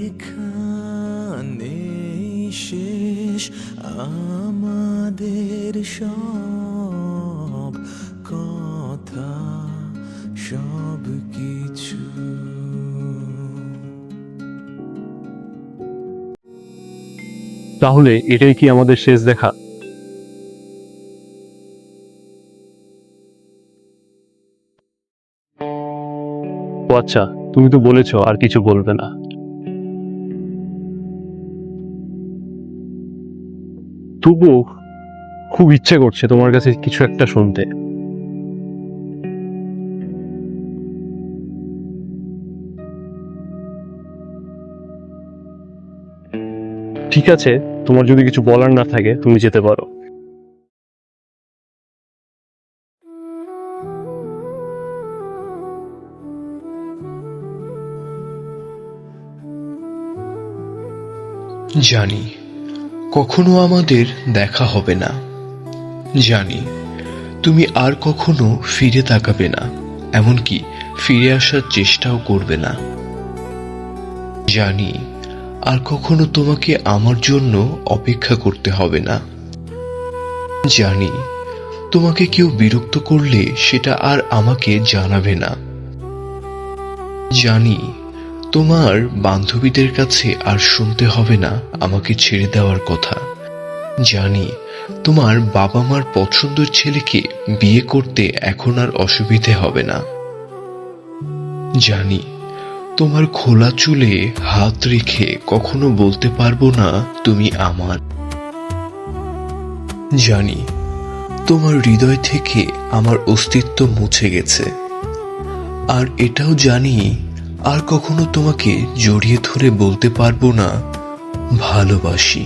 এখানে শেষ আমাদের সব কথা, সব কিছু। তাহলে এটাই কি আমাদের শেষ দেখা? ও আচ্ছা, তুমি তো বলেছো আর কিছু বলবে না। তবুও খুব ইচ্ছে করছে তোমার কাছে কিছু একটা শুনতে। ঠিক আছে, তোমার যদি কিছু বলার না থাকে তুমি যেতে পারো। জানি কখনো আমাদের দেখা হবে না, জানি তুমি আর কখনো ফিরে তাকাবে না, এমনকি ফিরে আসার চেষ্টাও করবে না। জানি আর কখনো তোমাকে আমার জন্য অপেক্ষা করতে হবে না। জানি তোমাকে কেউ বিরক্ত করলে সেটা আর আমাকে জানাবে না। জানি তোমার বান্ধবীদের কাছে আর শুনতে হবে না আমাকে ছেড়ে দেওয়ার কথা। জানি তোমার বাবা মার পছন্দের ছেলেকে বিয়ে করতে এখন আর অসুবিধে হবে না। জানি তোমার খোলা চুলে হাত রেখে কখনো বলতে পারবো না তুমি আমার। জানি তোমার হৃদয় থেকে আমার অস্তিত্ব মুছে গেছে। আর এটাও জানি আর কখনো তোমাকে জড়িয়ে ধরে বলতে পারবো না ভালোবাসি।